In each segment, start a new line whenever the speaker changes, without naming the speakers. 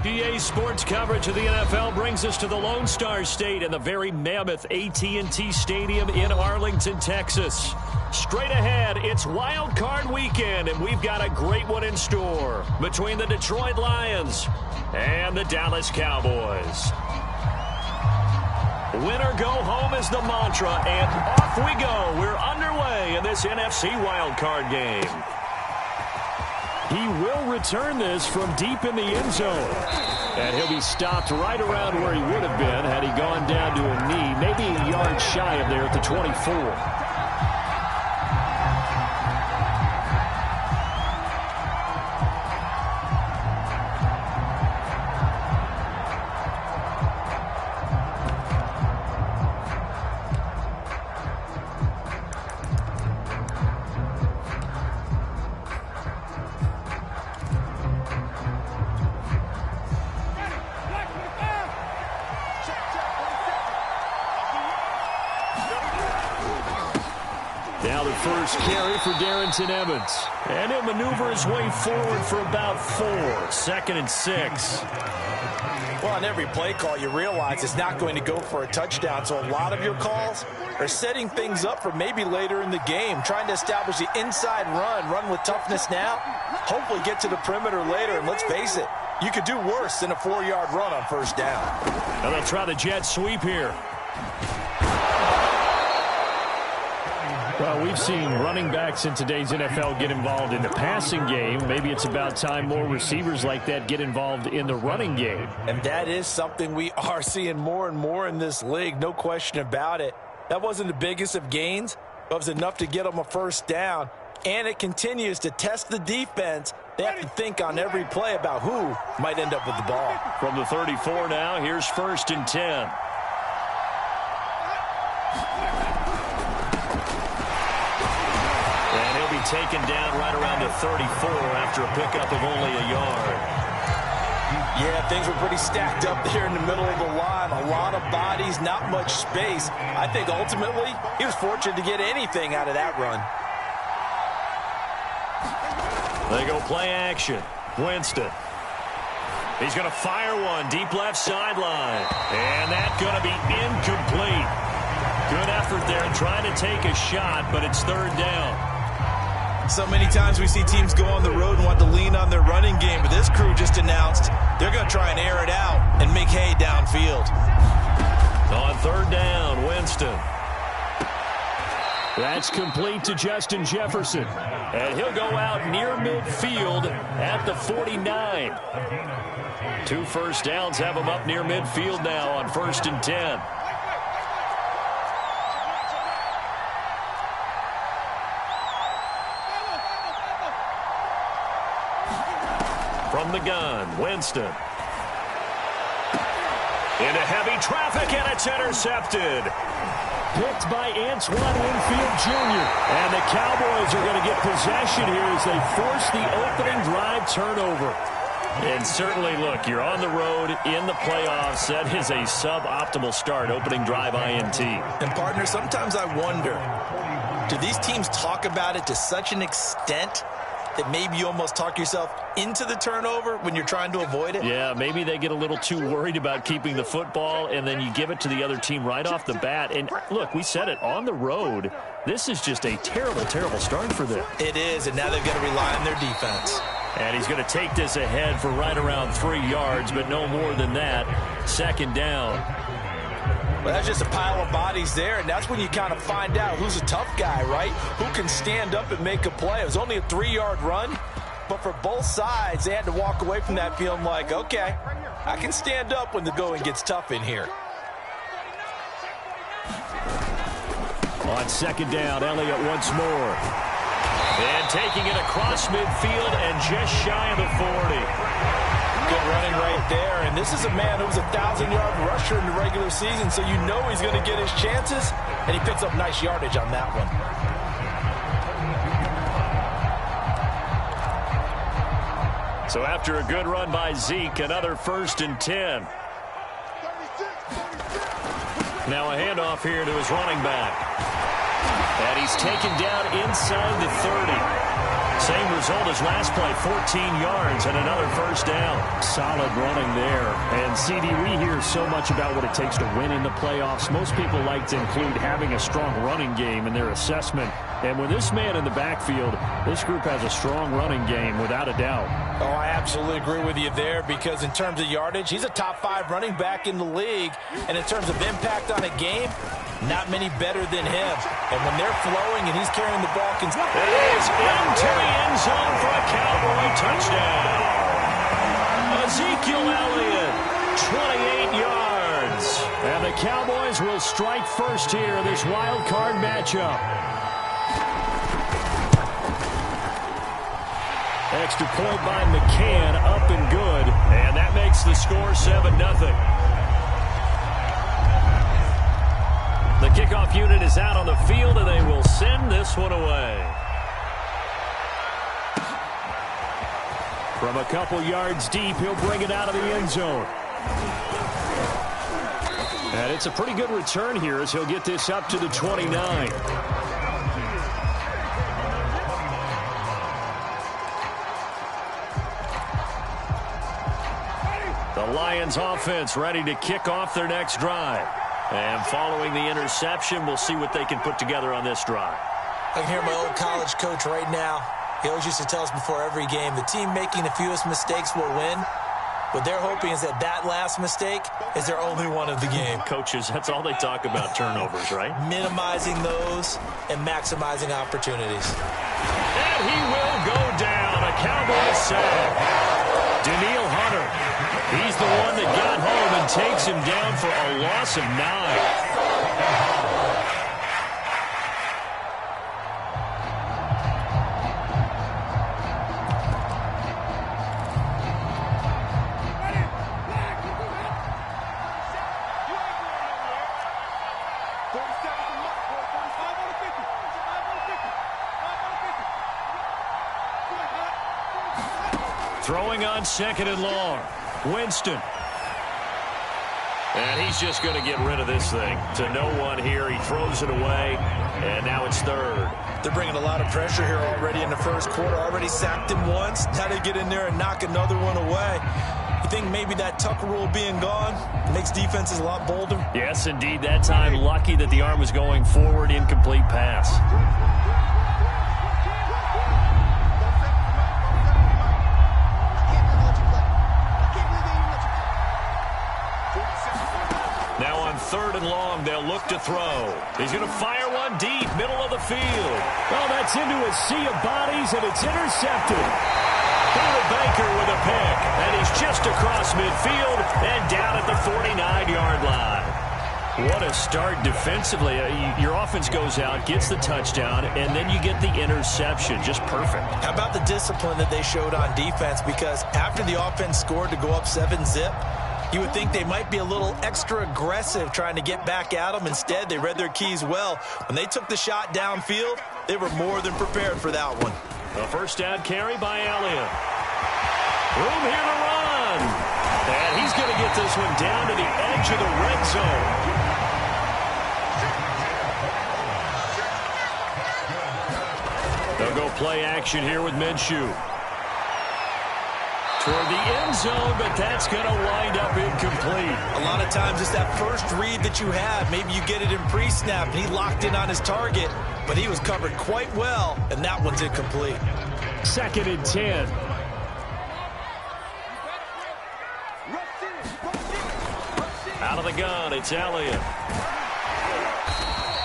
EA Sports coverage of the NFL brings us to the Lone Star State and the very mammoth AT&T Stadium in Arlington, Texas. Straight ahead, it's Wild Card Weekend, and we've got a great one in store between the Detroit Lions and the Dallas Cowboys. Win or go home is the mantra, and off we go. We're underway in this NFC Wild Card game. He will return this from deep in the end zone. And he'll be stopped right around where he would have been had he gone down to a knee, maybe a yard shy of there at the 24. Now the first carry for Darrington Evans. And he'll maneuver his way forward for about 4. 2nd and 6.
Well, on every play call, you realize it's not going to go for a touchdown. So a lot of your calls are setting things up for maybe later in the game, trying to establish the inside run with toughness now, hopefully get to the perimeter later. And let's face it, you could do worse than a 4-yard run on first down.
Now they'll try the jet sweep here. Well, we've seen running backs in today's NFL get involved in the passing game. Maybe it's about time more receivers like that get involved in the running game.
And that is something we are seeing more and more in this league, no question about it. That wasn't the biggest of gains, but it was enough to get them a first down. And it continues to test the defense. They have to think on every play about who might end up with the ball.
From the 34 now, here's 1st and 10. Taken down right around the 34 after a pickup of only a yard.
Yeah, things were pretty stacked up there in the middle of the line. A lot of bodies, not much space. I think ultimately he was fortunate to get anything out of that run.
They go play action. Winston. He's going to fire one deep left sideline. And that's going to be incomplete. Good effort there trying to take a shot, but it's 3rd down.
So many times we see teams go on the road and want to lean on their running game, but this crew just announced they're going to try and air it out and make hay downfield.
On 3rd down, Winston. That's complete to Justin Jefferson. And he'll go out near midfield at the 49. 2 first downs have him up near midfield now on 1st and 10. From the gun, Winston. Into heavy traffic, and it's intercepted. Picked by Antoine Winfield Jr. And the Cowboys are going to get possession here as they force the opening drive turnover. And certainly, look, you're on the road in the playoffs. That is a suboptimal start, opening drive INT.
And, partner, sometimes I wonder, do these teams talk about it to such an extent that maybe you almost talk yourself into the turnover when you're trying to avoid it?
Yeah, maybe they get a little too worried about keeping the football, and then you give it to the other team right off the bat. And, look, we said it, on the road, this is just a terrible, terrible start for them.
It is, and now they've got to rely on their defense.
And he's going to take this ahead for right around 3 yards, but no more than that. 2nd down.
Well, that's just a pile of bodies there, and that's when you kind of find out who's a tough guy, right? Who can stand up and make a play. It was only a 3-yard run, but for both sides, they had to walk away from that feeling like, okay, I can stand up when the going gets tough in here.
On 2nd down, Elliott once more. And taking it across midfield and just shy of the 40.
Good running right there, and this is a man who was a 1,000-yard rusher in the regular season, so you know he's going to get his chances, and he picks up nice yardage on that one.
So after a good run by Zeke, another 1st and 10. Now a handoff here to his running back. And he's taken down inside the 30. Same result as last play, 14 yards and another first down. Solid running there. And, CD, we hear so much about what it takes to win in the playoffs. Most people like to include having a strong running game in their assessment. And with this man in the backfield, this group has a strong running game without a doubt.
Oh, I absolutely agree with you there because in terms of yardage, he's a top 5 running back in the league. And in terms of impact on a game, not many better than him. And when they're flowing and he's carrying the ball, it
is into the end zone for a Cowboy touchdown. Ezekiel Elliott, 28 yards. And the Cowboys will strike first here, this wild card matchup. Extra point by McCann, up and good. And that makes the score 7-0. The kickoff unit is out on the field, and they will send this one away. From a couple yards deep, he'll bring it out of the end zone. And it's a pretty good return here as he'll get this up to the 29. The Lions offense ready to kick off their next drive. And following the interception, we'll see what they can put together on this drive.
I can hear my old college coach right now. He always used to tell us before every game, the team making the fewest mistakes will win. What they're hoping is that that last mistake is their only one of the game.
Coaches, that's all they talk about, turnovers, right?
Minimizing those and maximizing opportunities.
And he will go down. A Cowboy sack. Daniil Hunter. He's the one that got home and takes him down for a loss of 9. Throwing on 2nd and long. Winston. And he's just going to get rid of this thing. To no one here. He throws it away. And now it's 3rd.
They're bringing a lot of pressure here already in the first quarter. Already sacked him once. Now they get in there and knock another one away. You think maybe that Tucker rule being gone makes defenses a lot bolder?
Yes, indeed. That time lucky that the arm was going forward. Incomplete pass. Now on 3rd and long, they'll look to throw. He's going to fire one deep, middle of the field. Oh, that's into a sea of bodies, and it's intercepted. David Baker with a pick, and he's just across midfield and down at the 49-yard line. What a start defensively. Your offense goes out, gets the touchdown, and then you get the interception. Just perfect.
How about the discipline that they showed on defense? Because after the offense scored to go up 7-zip, you would think they might be a little extra aggressive trying to get back at them. Instead, they read their keys well. When they took the shot downfield, they were more than prepared for that one.
A first down carry by Elliott. Room here to run. And he's going to get this one down to the edge of the red zone. They'll go play action here with Minshew. Toward the end zone, but that's going to wind up incomplete.
A lot of times it's that first read that you have. Maybe you get it in pre-snap, and he locked in on his target, but he was covered quite well, and that one's incomplete.
2nd and 10. Out of the gun, it's Elliott.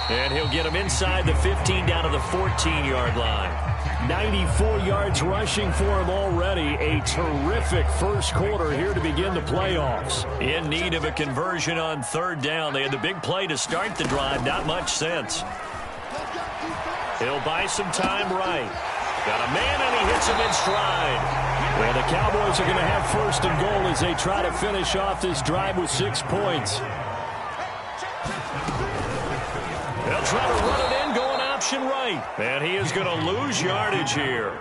And he'll get him inside the 15 down to the 14-yard line. 94 yards rushing for him already. A terrific first quarter here to begin the playoffs. In need of a conversion on 3rd down. They had the big play to start the drive. Not much sense. He'll buy some time right. Got a man, and he hits him in stride. Well, the Cowboys are going to have 1st and goal as they try to finish off this drive with 6 points. They'll try to run it in, going option right. And he is going to lose yardage here.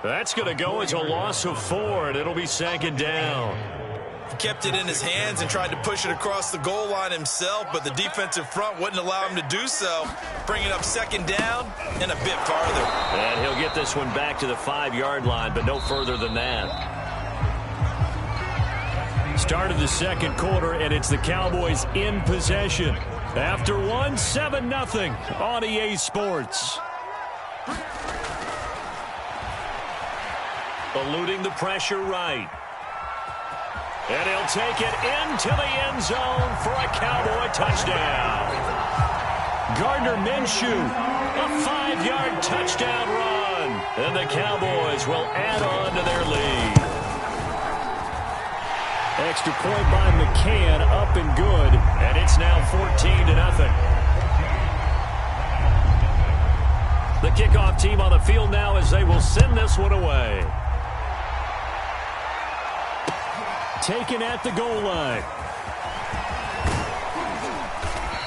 That's going to go as a loss of 4, and it'll be 2nd down.
He kept it in his hands and tried to push it across the goal line himself, but the defensive front wouldn't allow him to do so, bringing up second down and a bit farther.
And he'll get this one back to the 5-yard line, but no further than that. Start of the second quarter, and it's the Cowboys in possession. After 7-0 on EA Sports. Eluding the pressure right. And he'll take it into the end zone for a Cowboy touchdown. Gardner Minshew, a 5-yard touchdown run. And the Cowboys will add on to their lead. Extra point by McCann, up and good. And it's now 14-0. The kickoff team on the field now as they will send this one away. Taken at the goal line.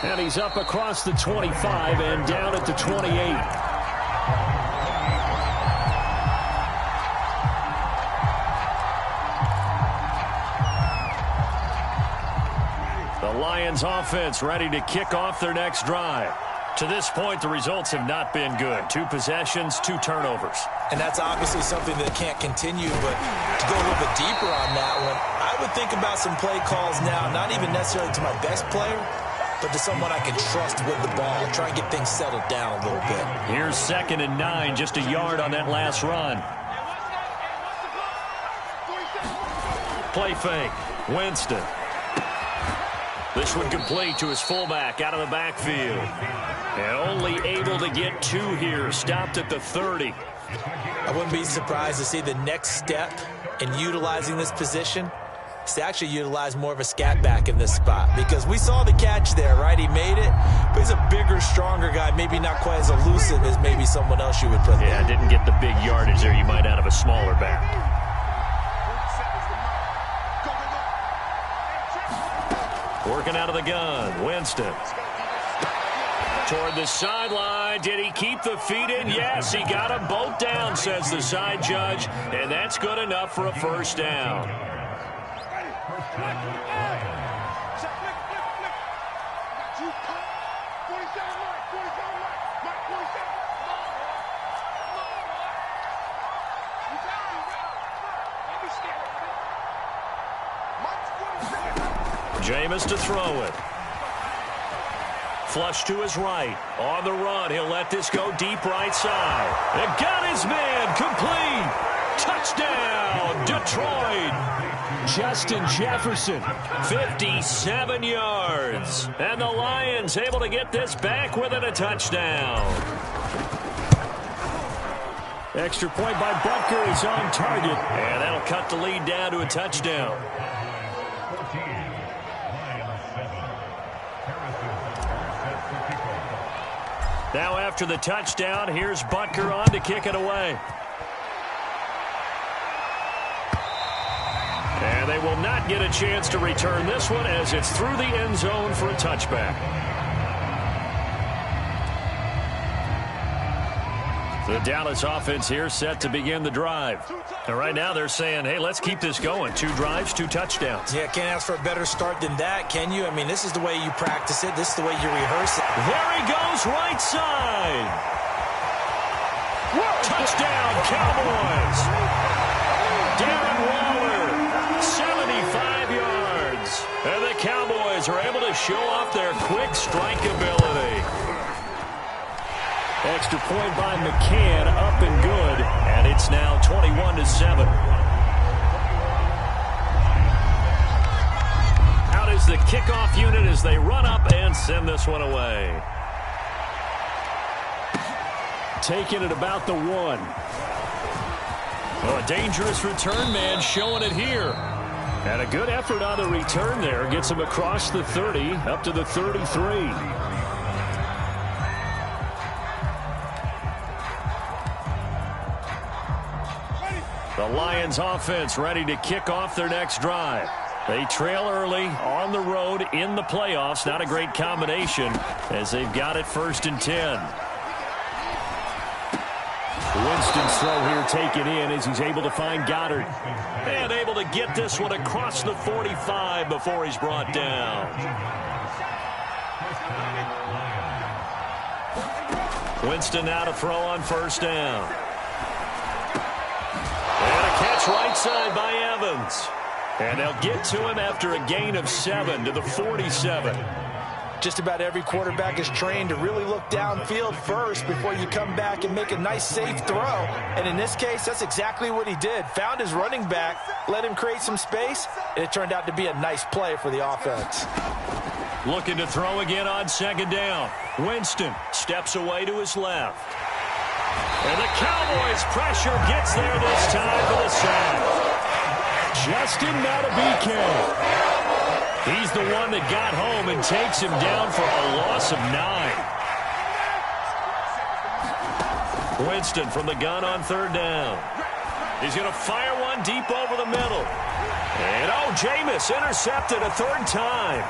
And he's up across the 25 and down at the 28. The Lions offense ready to kick off their next drive. To this point, the results have not been good. 2 possessions, 2 turnovers.
And that's obviously something that can't continue, but to go a little bit deeper on that one, I would think about some play calls now, not even necessarily to my best player, but to someone I can trust with the ball. Try and get things settled down a little bit.
Here's 2nd and 9, just a yard on that last run. Play fake, Winston. This one complete to his fullback out of the backfield. And only able to get 2 here, stopped at the 30.
I wouldn't be surprised to see the next step in utilizing this position is to actually utilize more of a scat back in this spot, because we saw the catch there, right? He made it, but he's a bigger, stronger guy, maybe not quite as elusive as maybe someone else you would put there.
Yeah, didn't get the big yardage there you might out of a smaller back. Working out of the gun, Winston. Toward the sideline. Did he keep the feet in? Yes, he got them both down, says the side judge, and that's good enough for a first down. Jameis to throw it. Flush to his right. On the run. He'll let this go deep right side. And got his man. Complete. Touchdown, Detroit. Justin Jefferson, 57 yards. And the Lions able to get this back within a touchdown. Extra point by Butker is on target. And that'll cut the lead down to a touchdown. Now after the touchdown, here's Butker on to kick it away. And they will not get a chance to return this one as it's through the end zone for a touchback. The Dallas offense here set to begin the drive. And right now they're saying, hey, let's keep this going. 2 drives, 2 touchdowns.
Yeah, can't ask for a better start than that, can you? I mean, this is the way you practice it. This is the way you rehearse it.
There he goes, right side. Touchdown, Cowboys. Darren Waller, 75 yards. And the Cowboys are able to show off their quick strike ability. Extra point by McCann, up and good, and it's now 21-7. Out is the kickoff unit as they run up and send this one away. Taking it about the 1. Oh, a dangerous return man showing it here. And a good effort on the return there. Gets him across the 30, up to the 33. The Lions offense ready to kick off their next drive. They trail early on the road in the playoffs. Not a great combination as they've got it 1st and 10. Winston's throw here taken in as he's able to find Goddard. And able to get this one across the 45 before he's brought down. Winston now to throw on first down. And a catch right side by Evans. And they'll get to him after a gain of 7 to the 47.
Just about every quarterback is trained to really look downfield first before you come back and make a nice, safe throw. And in this case, that's exactly what he did. Found his running back, let him create some space, and it turned out to be a nice play for the offense.
Looking to throw again on second down. Winston steps away to his left. And the Cowboys' pressure gets there this time for the sack. Justin Madubuike. He's the one that got home and takes him down for a loss of 9. Winston from the gun on third down. He's going to fire one deep over the middle. And, Jameis intercepted a third time.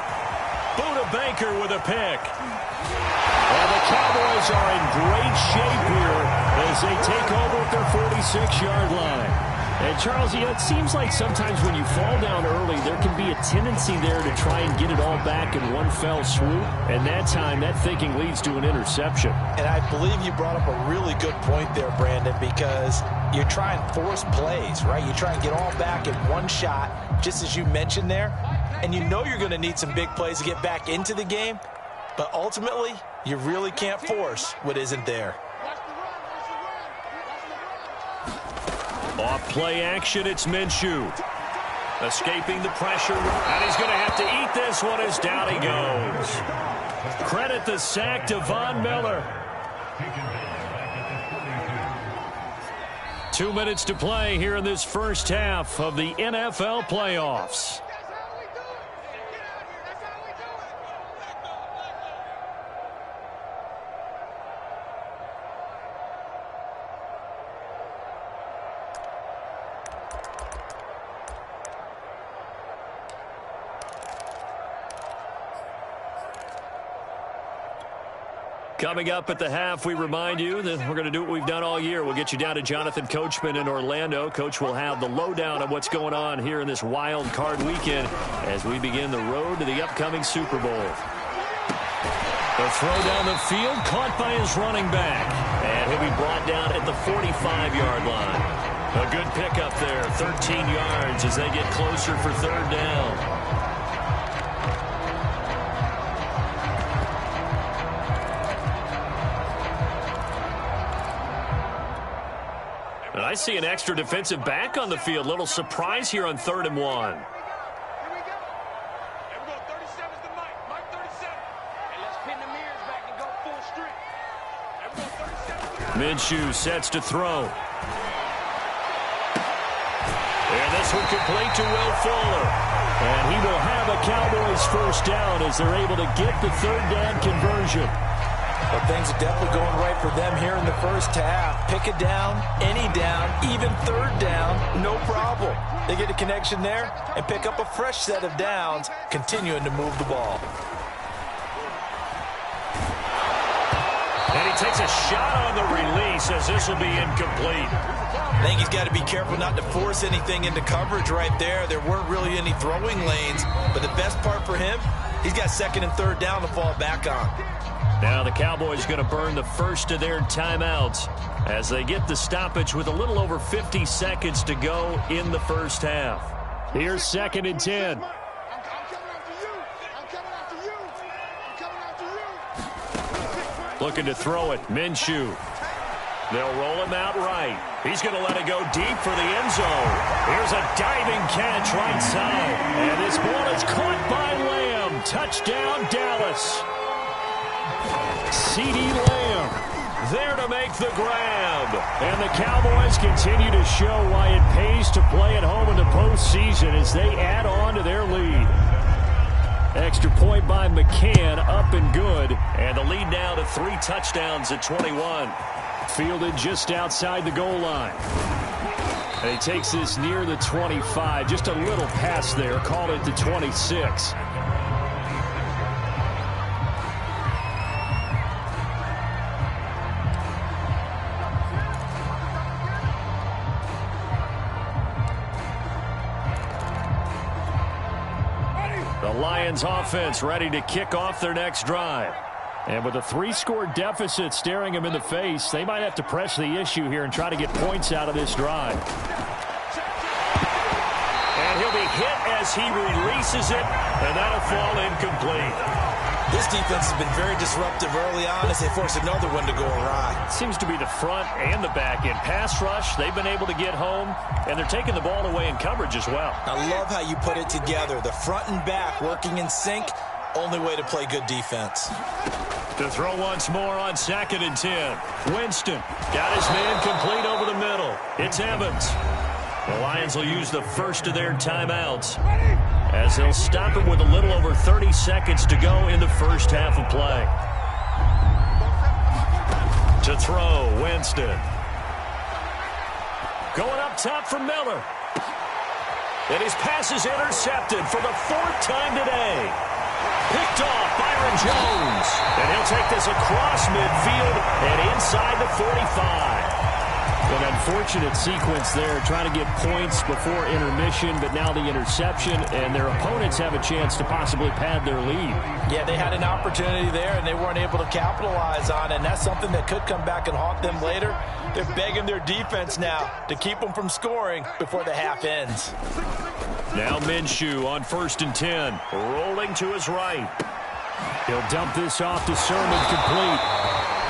Buda Baker with a pick. And the Cowboys are in great shape here as they take over at their 46-yard line. And, Charles, it seems like sometimes when you fall down early, there can be a tendency there to try and get it all back in one fell swoop. And that time, that thinking leads to an interception.
And I believe you brought up a really good point there, Brandon, because you try and force plays, right? You try and get all back in one shot, just as you mentioned there. And you know you're going to need some big plays to get back into the game. But ultimately, you really can't force what isn't there.
Off play action, it's Minshew. Escaping the pressure, and he's going to have to eat this one as down he goes. Credit the sack to Von Miller. 2 minutes to play here in this first half of the NFL playoffs. Coming up at the half, we remind you that we're going to do what we've done all year. We'll get you down to Jonathan Coachman in Orlando. Coach will have the lowdown of what's going on here in this wild card weekend as we begin the road to the upcoming Super Bowl. The throw down the field, caught by his running back. And he'll be brought down at the 45-yard line. A good pickup there, 13 yards as they get closer for third down. And I see an extra defensive back on the field. Little surprise here on 3rd and 1.
Here we go. There we go. 37's the Mike. Mike 37. And let's pin the mirrors back and go full strength. There we go. 37.
Minshew sets to throw. And this one complete to Will Fuller. And he will have a Cowboys first down as they're able to get the third down conversion.
Well, things are definitely going right for them here in the first half. Pick a down, any down, even third down, no problem. They get a connection there and pick up a fresh set of downs, continuing to move the ball.
And he takes a shot on the release as this will be incomplete.
I think he's got to be careful not to force anything into coverage right there. There weren't really any throwing lanes, but the best part for him, he's got second and third down to fall back on.
Now the Cowboys going to burn the first of their timeouts as they get the stoppage with a little over 50 seconds to go in the first half. Here's 2nd and 10. Looking to throw it, Minshew. They'll roll him out right. He's going to let it go deep for the end zone. Here's a diving catch right side. And this ball is caught by Lamb. Touchdown, Dallas. CeeDee Lamb there to make the grab. And the Cowboys continue to show why it pays to play at home in the postseason as they add on to their lead. Extra point by McCann, up and good. And the lead now to 3 touchdowns at 21. Fielded just outside the goal line. And he takes this near the 25. Just a little pass there. Call it the 26. Lions offense ready to kick off their next drive. And with a 3-score deficit staring them in the face, they might have to press the issue here and try to get points out of this drive. And he'll be hit as he releases it, and that'll fall incomplete.
This defense has been very disruptive early on as they force another one to go awry.
Seems to be the front and the back end. Pass rush, they've been able to get home, and they're taking the ball away in coverage as well.
I love how you put it together. The front and back working in sync, only way to play good defense.
To throw once more on 2nd and 10. Winston got his man complete over the middle. It's Evans. The Lions will use the first of their timeouts as they'll stop it with a little over 30 seconds to go in the first half of play. To throw, Winston. Going up top for Miller. And his pass is intercepted for the 4th time today. Picked off Byron Jones. And he'll take this across midfield and inside the 45. An unfortunate sequence there, trying to get points before intermission, but now the interception, and their opponents have a chance to possibly pad their lead.
Yeah, they had an opportunity there, and they weren't able to capitalize on it, and that's something that could come back and haunt them later. They're begging their defense now to keep them from scoring before the half ends.
Now Minshew on 1st and 10, rolling to his right. He'll dump this off to Sermon, complete.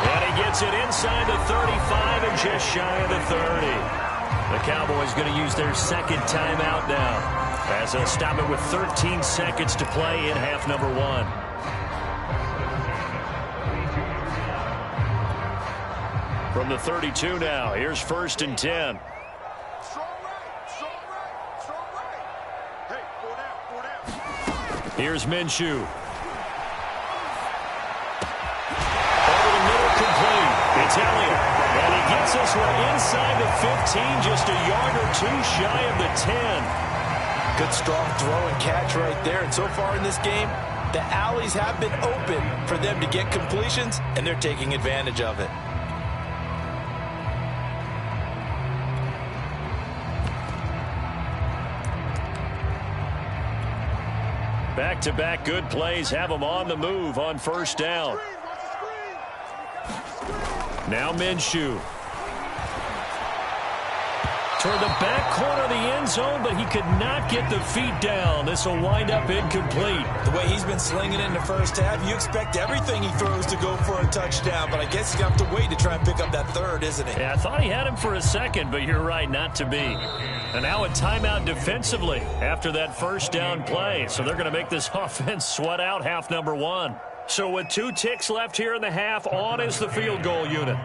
And he gets it inside the 35 and just shy of the 30. The Cowboys going to use their 2nd timeout now as they'll stop it with 13 seconds to play in half number 1. From the 32 now, here's 1st and 10. Here's Minshew. It's Elliott, and he gets this one inside the 15, just a yard or 2 shy of the 10.
Good strong throw and catch right there. And so far in this game, the alleys have been open for them to get completions, and they're taking advantage of it.
Back-to-back good plays have them on the move on 1st down. Now Minshew. Toward the back corner of the end zone, but he could not get the feet down. This will wind up incomplete.
The way he's been slinging in the first half, you expect everything he throws to go for a touchdown, but I guess he's going to have to wait to try and pick up that 3rd, isn't he?
Yeah, I thought he had him for a second, but you're right, not to be. And now a timeout defensively after that 1st down play. So they're going to make this offense sweat out half number 1. So with 2 ticks left here in the half, on is the field goal unit.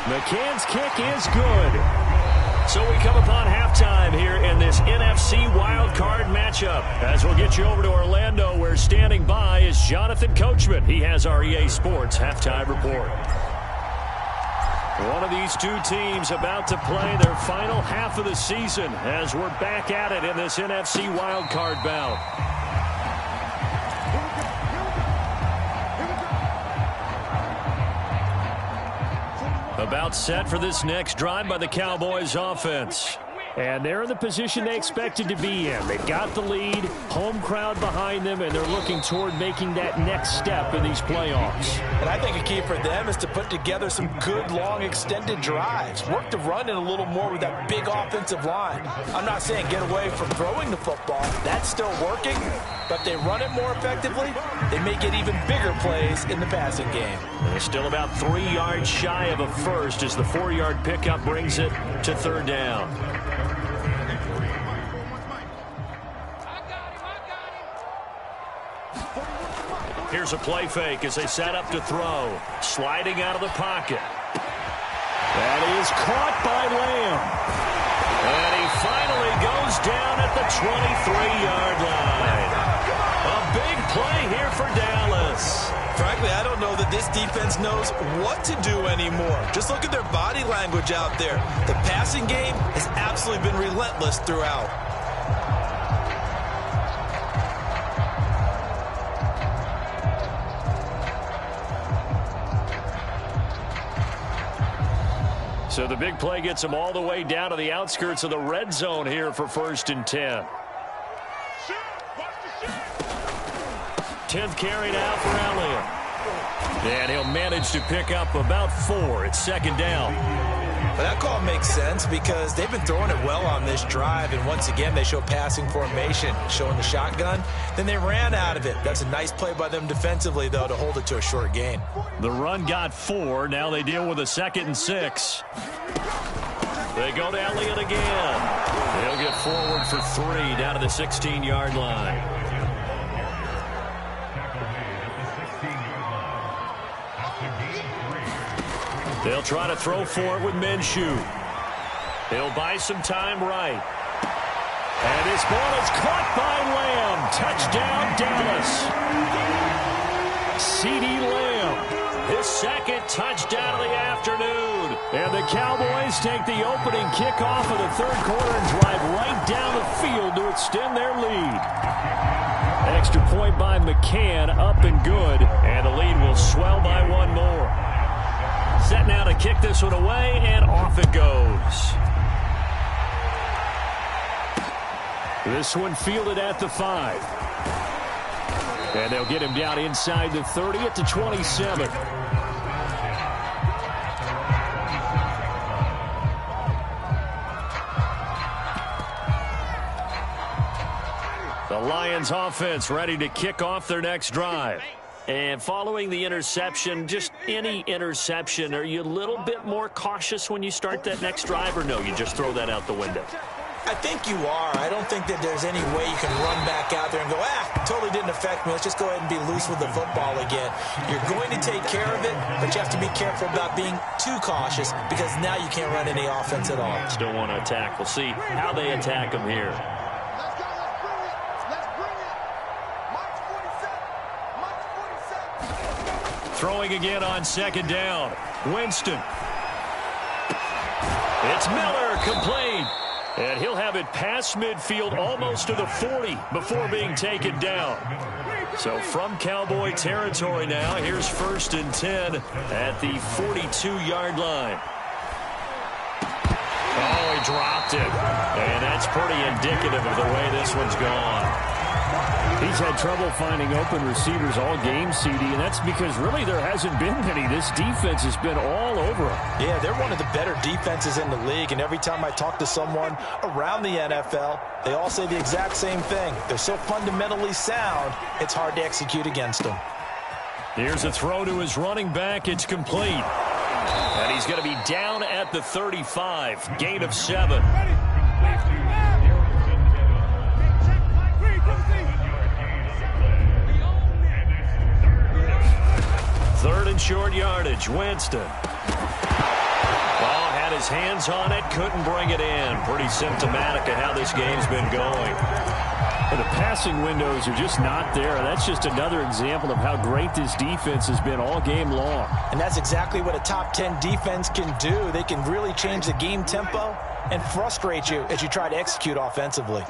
McCann's kick is good. So we come upon halftime here in this NFC wildcard matchup. As we'll get you over to Orlando, where standing by is Jonathan Coachman. He has our EA Sports halftime report. One of these 2 teams about to play their final half of the season as we're back at it in this NFC wildcard bout. About set for this next drive by the Cowboys offense. And they're in the position they expected to be in. They've got the lead, home crowd behind them, and they're looking toward making that next step in these playoffs.
And I think a key for them is to put together some good, long, extended drives. Work the run in a little more with that big offensive line. I'm not saying get away from throwing the football. That's still working. But they run it more effectively, they may get even bigger plays in the passing game.
They're still about 3 yards shy of a first as the 4-yard pickup brings it to 3rd down. Here's a play fake as they set up to throw. Sliding out of the pocket. That is caught by Lamb. And he finally goes down at the 23-yard line. A big play here for Dallas.
Frankly, I don't know that this defense knows what to do anymore. Just look at their body language out there. The passing game has absolutely been relentless throughout.
So the big play gets them all the way down to the outskirts of the red zone here for 1st and 10. 10th carry now for Elliott. And he'll manage to pick up about 4. It's 2nd down.
Well, that call makes sense because they've been throwing it well on this drive, and once again they show passing formation, showing the shotgun. Then they ran out of it. That's a nice play by them defensively, though, to hold it to a short gain.
The run got 4. Now they deal with a 2nd and 6. They go to Elliott again. They'll get forward for 3 down to the 16-yard line. They'll try to throw for it with Minshew. He'll buy some time right. And this ball is caught by Lamb. Touchdown, Dallas. CeeDee Lamb, his 2nd touchdown of the afternoon. And the Cowboys take the opening kickoff of the 3rd quarter and drive right down the field to extend their lead. Extra point by McCann, up and good. And the lead will swell by 1 more. Set now to kick this one away, and off it goes. This one fielded at the 5. And they'll get him down inside the 30 at the 27. The Lions offense ready to kick off their next drive. And following the interception, just any interception, are you a little bit more cautious when you start that next drive, or no, you just throw that out the window?
I think you are. I don't think that there's any way you can run back out there and go, totally didn't affect me. Let's just go ahead and be loose with the football again. You're going to take care of it, but you have to be careful about being too cautious because now you can't run any offense at all.
Still want to attack. We'll see how they attack them here. Throwing again on 2nd down. Winston. It's Miller, complete. And he'll have it past midfield almost to the 40 before being taken down. So from Cowboy territory now, here's 1st and 10 at the 42-yard line. Oh, he dropped it. And that's pretty indicative of the way this one's gone. He's had trouble finding open receivers all game, CD, and that's because really there hasn't been many. This defense has been all over him.
Yeah, they're one of the better defenses in the league, and every time I talk to someone around the NFL, they all say the exact same thing. They're so fundamentally sound, it's hard to execute against them.
Here's a throw to his running back. It's complete. And he's going to be down at the 35. Gain of 7. 3rd and short yardage. Winston. Ball had his hands on it. Couldn't bring it in. Pretty symptomatic of how this game's been going. The passing windows are just not there. That's just another example of how great this defense has been all game long.
And that's exactly what a top 10 defense can do. They can really change the game tempo and frustrate you as you try to execute offensively.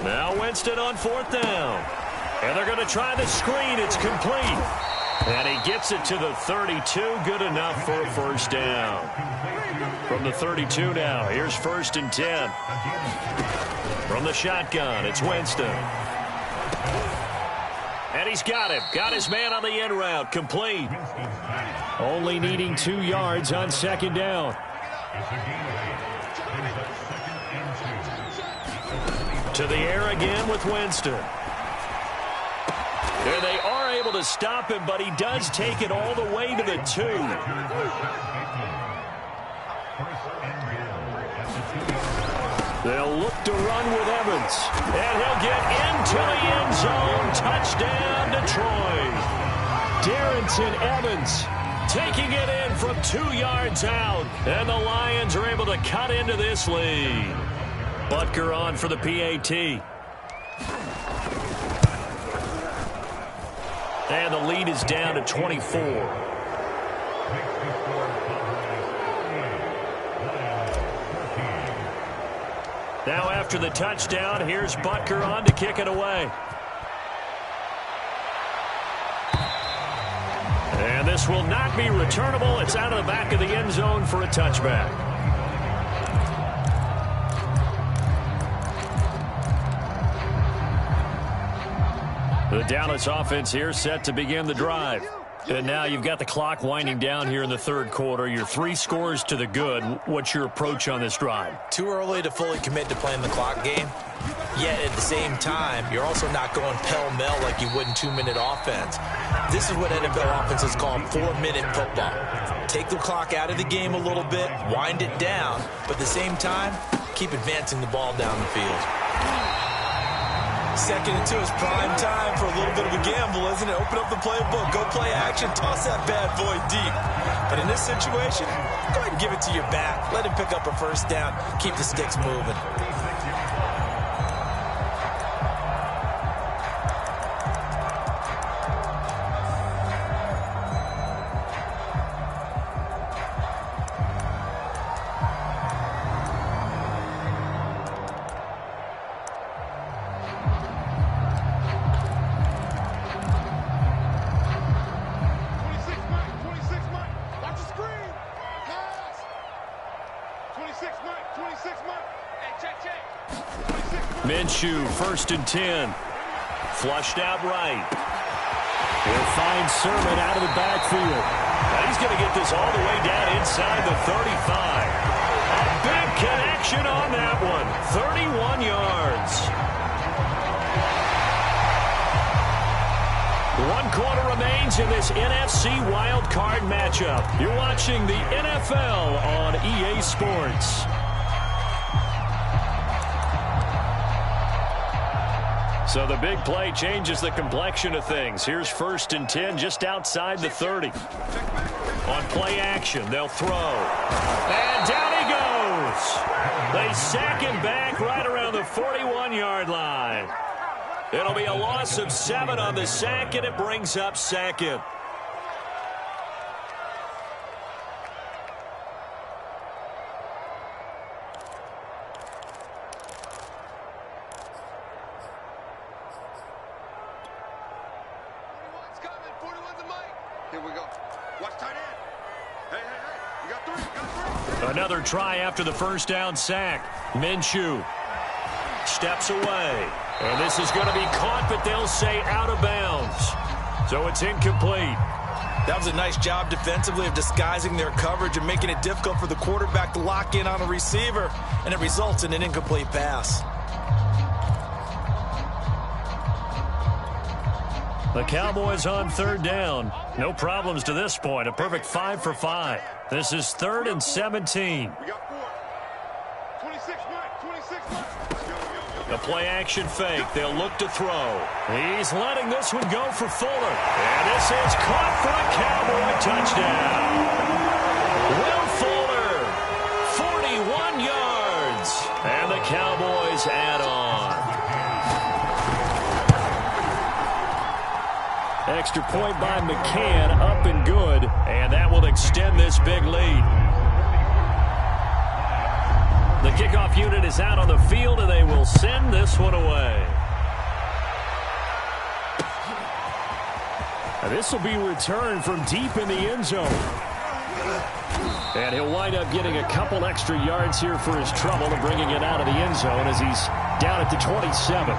Now Winston on 4th down. And they're going to try the screen. It's complete. And he gets it to the 32. Good enough for a 1st down. From the 32 now, here's 1st and 10. From the shotgun, it's Winston. And he's got him. Got his man on the in route. Complete. Only needing 2 yards on 2nd down. To the air again with Winston. There they are able to stop him, but he does take it all the way to the 2. They'll look to run with Evans. And he'll get into the end zone. Touchdown, Detroit. Darrington Evans taking it in from 2 yards out. And the Lions are able to cut into this lead. Butker on for the PAT. And the lead is down to 24. Now after the touchdown, here's Butker on to kick it away. And And this will not be returnable. It's out of the back of the end zone for a touchback. The Dallas offense here set to begin the drive. And now you've got the clock winding down here in the third quarter. You're 3 scores to the good. What's your approach on this drive?
Too early to fully commit to playing the clock game. Yet at the same time, you're also not going pell-mell like you would in 2-minute offense. This is what NFL offenses call 4-minute football. Take the clock out of the game a little bit, wind it down, but at the same time, keep advancing the ball down the field. 2nd and 2 is prime time for a little bit of a gamble, isn't it? Open up the playbook, go play action, toss that bad boy deep. But in this situation, go ahead and give it to your back. Let him pick up a first down. Keep the sticks moving.
Minshew, 1st and 10. Flushed out right. He'll find Sermon out of the backfield. Now he's going to get this all the way down inside the 35. A big connection on that one. 31 yards. 1 quarter remains in this NFC Wild Card matchup. You're watching the NFL on EA Sports. So the big play changes the complexion of things. Here's 1st and 10 just outside the 30. On play action, they'll throw. And down he goes. They sack him back right around the 41-yard line. It'll be a loss of 7 on the sack, and it brings up 2nd. Another try after the first down sack. Minshew steps away. And this is going to be caught, but they'll say out of bounds. So it's incomplete.
That was a nice job defensively of disguising their coverage and making it difficult for the quarterback to lock in on a receiver. And it results in an incomplete pass.
The Cowboys on 3rd down. No problems to this point. A perfect 5 for 5. This is 3rd and 17. The play action fake. They'll look to throw. He's letting this one go for Fuller. And this is caught for a Cowboy touchdown. Will Fuller, 41 yards. And the Cowboys add on. Extra point by McCann, up and good, and that will extend this big lead. The kickoff unit is out on the field, and they will send this one away. Now this will be returned from deep in the end zone. And he'll wind up getting a couple extra yards here for his trouble and bringing it out of the end zone as he's down at the 27.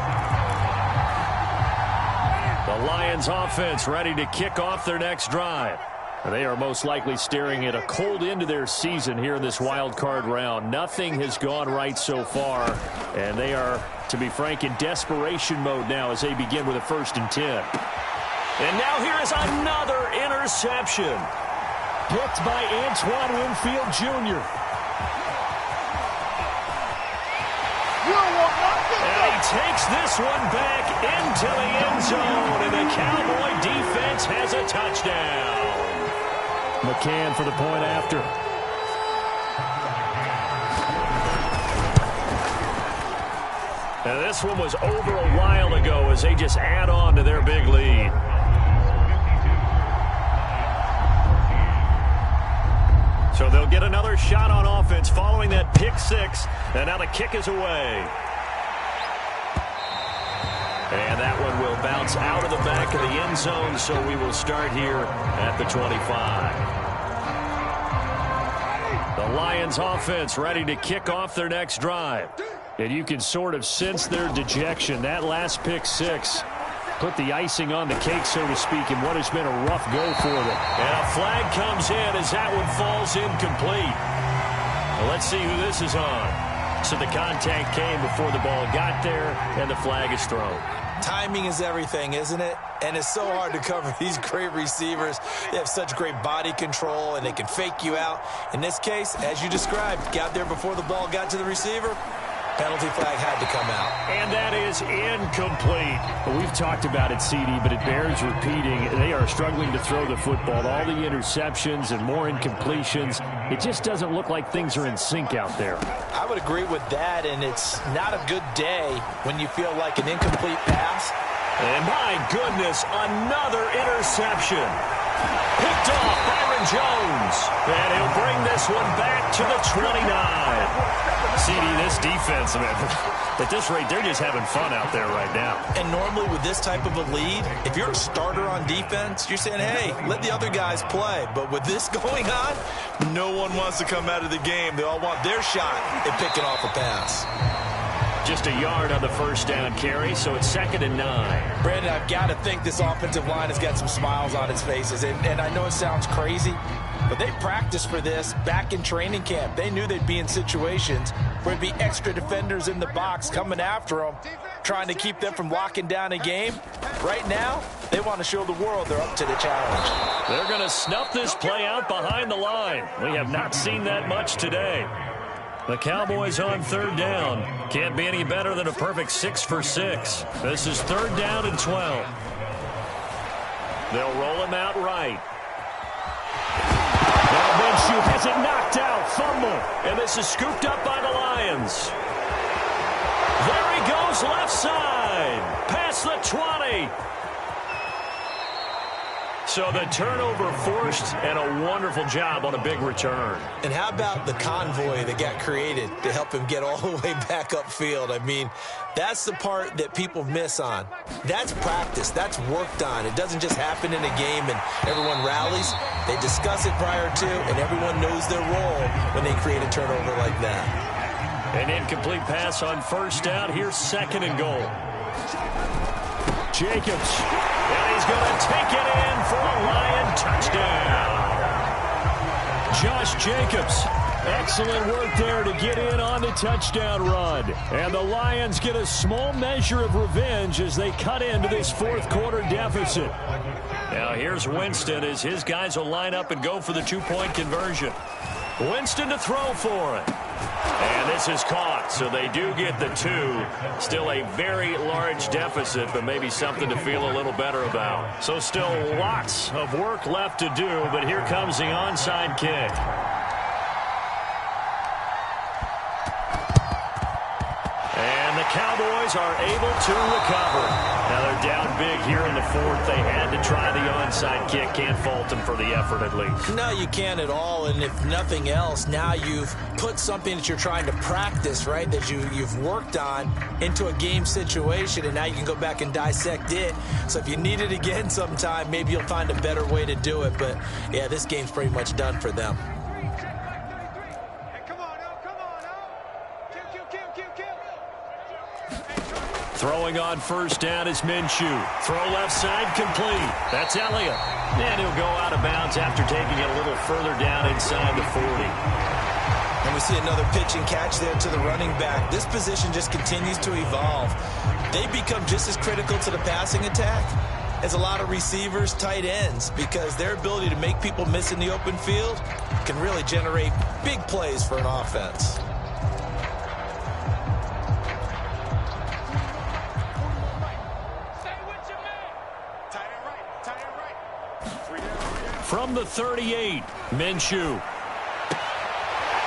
The Lions offense ready to kick off their next drive. They are most likely staring at a cold end to their season here in this wild card round. Nothing has gone right so far, and they are, to be frank, in desperation mode now as they begin with a 1st and 10. And now here is another interception. Picked by Antoine Winfield Jr. And he takes this one back into the end zone, and the Cowboy defense has a touchdown. McCann for the point after. And this one was over a while ago as they just add on to their big lead. So they'll get another shot on offense following that pick 6. And now the kick is away. And that one will bounce out of the back of the end zone, so we will start here at the 25. The Lions offense ready to kick off their next drive. And you can sort of sense their dejection. That last pick six put the icing on the cake, so to speak, in what has been a rough go for them. And a flag comes in as that one falls incomplete. Well, let's see who this is on. So the contact came before the ball got there, and the flag is thrown.
Timing is everything, isn't it? And it's so hard to cover these great receivers. They have such great body control, and they can fake you out. In this case, as you described, got there before the ball got to the receiver. Penalty flag had to come out.
And that is incomplete. Well, we've talked about it, CD, but it bears repeating. They are struggling to throw the football. All the interceptions and more incompletions. It just doesn't look like things are in sync out there.
I would agree with that, and it's not a good day when you feel like an incomplete pass.
And my goodness, another interception. Picked off Byron Jones. And he'll bring this one back to the 29. CD, this defense, man, at this rate, they're just having fun out there right now.
And normally with this type of a lead, if you're a starter on defense, you're saying, hey, let the other guys play. But with this going on, no one wants to come out of the game. They all want their shot at picking off a pass.
Just a yard on the first down carry, so it's 2nd and 9.
Brandon, I've got to think this offensive line has got some smiles on its faces. And I know it sounds crazy, but they practiced for this back in training camp. They knew they'd be in situations where there'd be extra defenders in the box coming after them, trying to keep them from locking down a game. Right now, they want to show the world they're up to the challenge.
They're going to snuff this play out behind the line. We have not seen that much today. The Cowboys on 3rd down. Can't be any better than a perfect 6 for 6. This is 3rd down and 12. They'll roll him out right. Now Minshew has it knocked out. Fumble. And this is scooped up by the Lions. There he goes left side. Past the 20. So the turnover forced, and a wonderful job on a big return.
And how about the convoy that got created to help him get all the way back upfield? I mean, that's the part that people miss on. That's practice. That's worked on. It doesn't just happen in a game and everyone rallies. They discuss it prior to, and everyone knows their role when they create a turnover like that.
An incomplete pass on 1st down. Here's 2nd and goal. Jacobs. And he's going to take it in for a Lion touchdown. Josh Jacobs. Excellent work there to get in on the touchdown run. And the Lions get a small measure of revenge as they cut into this 4th quarter deficit. Now here's Winston as his guys will line up and go for the 2-point conversion. Winston to throw for it. And this is caught, so they do get the 2. Still a very large deficit, but maybe something to feel a little better about. So still lots of work left to do, but here comes the onside kick. And the Cowboys are able to recover. Now they're down big here in the 4th. They had to try the onside kick. Can't fault them for the effort at least.
No, you can't at all. And if nothing else, now you've put something that you're trying to practice, right, that you've worked on into a game situation, and now you can go back and dissect it. So if you need it again sometime, maybe you'll find a better way to do it. But, yeah, this game's pretty much done for them.
Throwing on 1st down is Minshew. Throw left side complete. That's Elliott. And he'll go out of bounds after taking it a little further down inside the 40.
And we see another pitch and catch there to the running back. This position just continues to evolve. They become just as critical to the passing attack as a lot of receivers, tight ends, because their ability to make people miss in the open field can really generate big plays for an offense.
From the 38, Minshew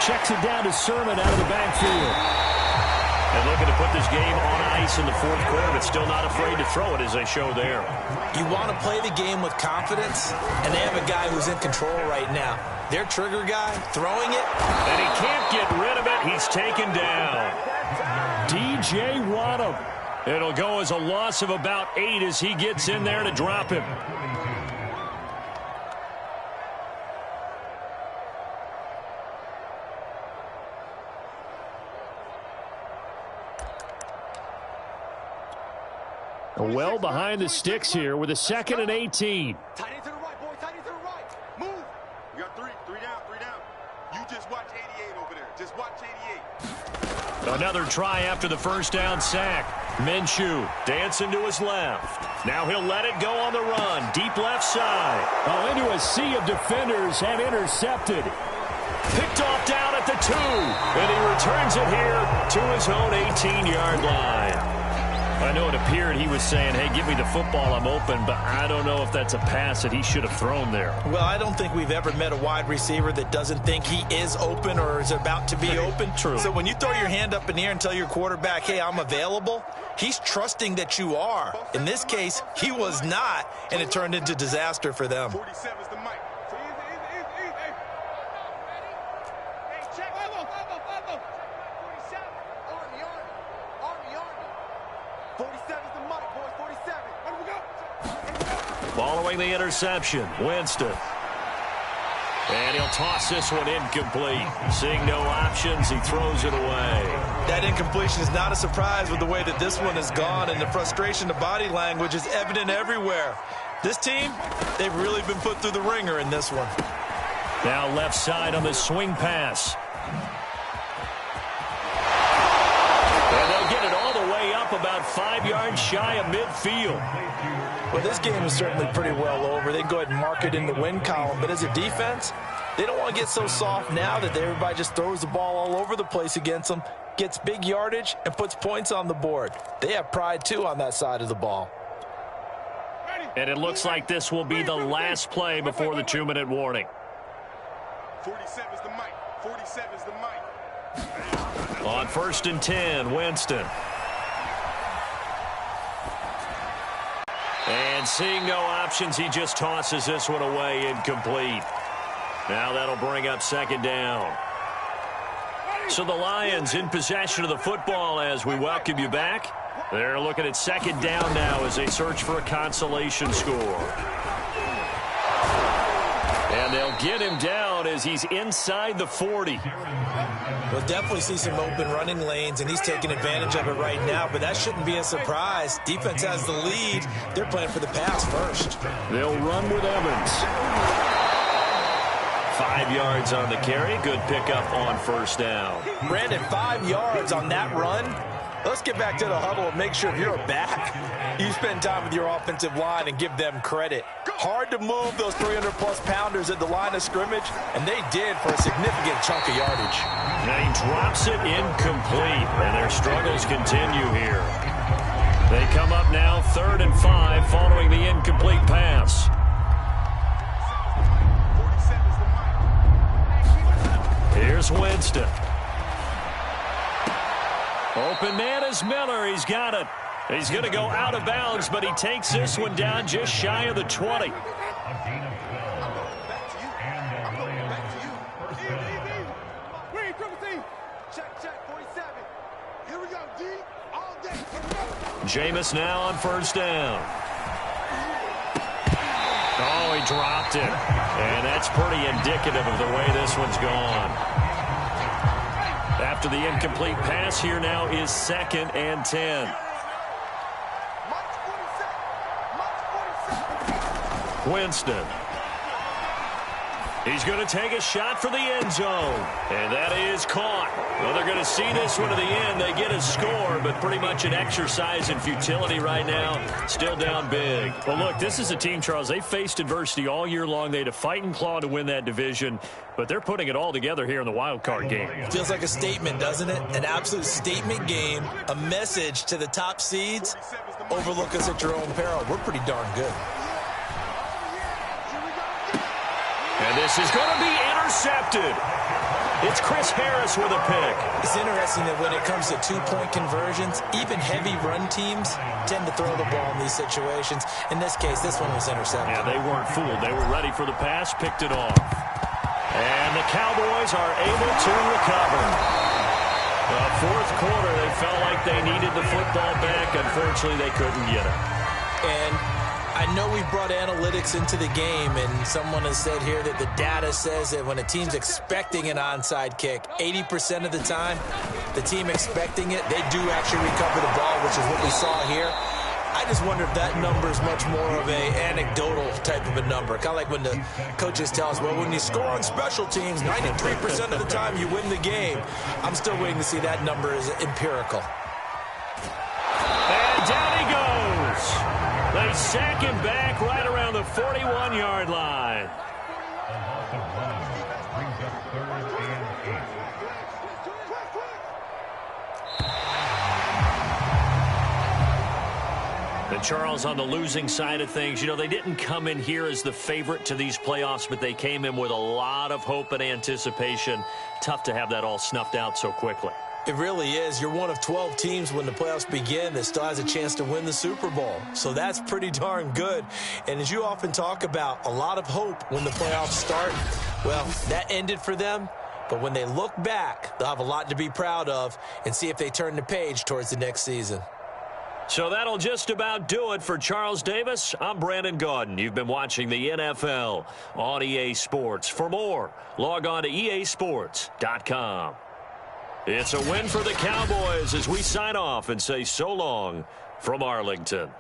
checks it down to Sermon out of the backfield. And looking to put this game on ice in the 4th quarter, but still not afraid to throw it as they show there.
You want to play the game with confidence, and they have a guy who's in control right now. Their trigger guy throwing it.
And he can't get rid of it. He's taken down. DJ Waddle. It'll go as a loss of about 8 as he gets in there to drop him. Well behind the sticks here with a 2nd and 18.
Tight end to the right, boy. Tight end to the right. Move.
We got three down. You just watch 88 over there. Just watch 88.
Another try after the first down sack. Minshew dancing to his left. Now he'll let it go on the run. Deep left side. Oh, into a sea of defenders and intercepted. Picked off down at the 2. And he returns it here to his own 18-yard line. I know it appeared he was saying, hey, give me the football, I'm open, but I don't know if that's a pass that he should have thrown there.
Well, I don't think we've ever met a wide receiver that doesn't think he is open or is about to be open.
True.
So when you throw your hand up in the air and tell your quarterback, hey, I'm available, he's trusting that you are. In this case, he was not, and it turned into disaster for them.
47 is the mic.
Hey, check. 47. Army. 47 is the mic, boys. 47. Let me go.
Following the interception, Winston. And he'll toss this one incomplete. Seeing no options, he throws it away.
That incompletion is not a surprise with the way that this one has gone, and the frustration, the body language is evident everywhere. This team, they've really been put through the ringer in this one.
Now left side on the swing pass. And they'll get it all the way up about 5 yards shy of midfield.
Well, this game is certainly pretty well over. They go ahead and mark it in the win column. But as a defense, they don't want to get so soft now that everybody just throws the ball all over the place against them, gets big yardage, and puts points on the board. They have pride, too, on that side of the ball.
And it looks like this will be the last play before the 2-minute warning.
47 is the mic. 47 is the mic.
On 1st and 10, Winston. And seeing no options, he just tosses this one away incomplete. Now that'll bring up 2nd down. So the Lions in possession of the football as we welcome you back. They're looking at 2nd down now as they search for a consolation score. And they'll get him down as he's inside the 40.
We'll definitely see some open running lanes, and he's taking advantage of it right now, but that shouldn't be a surprise. Defense has the lead. They're playing for the pass first.
They'll run with Evans. 5 yards on the carry. Good pickup on 1st down.
Brandon, 5 yards on that run. Let's get back to the huddle and make sure if you're a back, you spend time with your offensive line and give them credit. Hard to move those 300-plus pounders at the line of scrimmage, and they did for a significant chunk of yardage.
Now he drops it incomplete, and their struggles continue here. They come up now 3rd and 5 following the incomplete pass. Here's Winston. Open man is Miller. He's got it. He's going to go out of bounds, but he takes this one down just shy of the 20. Jameis now on 1st down. Oh, he dropped it. And that's pretty indicative of the way this one's gone. After the incomplete pass, here now is 2nd and 10. Winston. He's going to take a shot for the end zone. And that is caught. Well, they're going to see this one to the end. They get a score, but pretty much an exercise in futility right now. Still down big. Well, look, this is a team, Charles. They faced adversity all year long. They had to fight and claw to win that division, but they're putting it all together here in the wild card game.
Feels like a statement, doesn't it? An absolute statement game, a message to the top seeds. Overlook us at your own peril. We're pretty darn good.
And this is going to be intercepted. It's Chris Harris with a pick.
It's interesting that when it comes to two-point conversions, even heavy run teams tend to throw the ball in these situations. In this case, this one was intercepted.
Yeah, they weren't fooled. They were ready for the pass, picked it off. And the Cowboys are able to recover. Fourth quarter, they felt like they needed the football back. Unfortunately, they couldn't get it.
And I know we've brought analytics into the game, and someone has said here that the data says that when a team's expecting an onside kick, 80% of the time, the team expecting it, they do actually recover the ball, which is what we saw here. I just wonder if that number is much more of a anecdotal type of a number. Kind of like when the coaches tell us, well, when you score on special teams, 93% of the time you win the game. I'm still waiting to see that number is empirical.
And down he goes. They sack him back right around the 41-yard line. And Charles, on the losing side of things, you know, they didn't come in here as the favorite to these playoffs, but they came in with a lot of hope and anticipation. Tough to have that all snuffed out so quickly.
It really is. You're one of 12 teams when the playoffs begin that still has a chance to win the Super Bowl. So that's pretty darn good. And as you often talk about, a lot of hope when the playoffs start. Well, that ended for them. But when they look back, they'll have a lot to be proud of and see if they turn the page towards the next season.
So that'll just about do it for Charles Davis. I'm Brandon Gaudin. You've been watching the NFL on EA Sports. For more, log on to easports.com. It's a win for the Cowboys as we sign off and say so long from Arlington.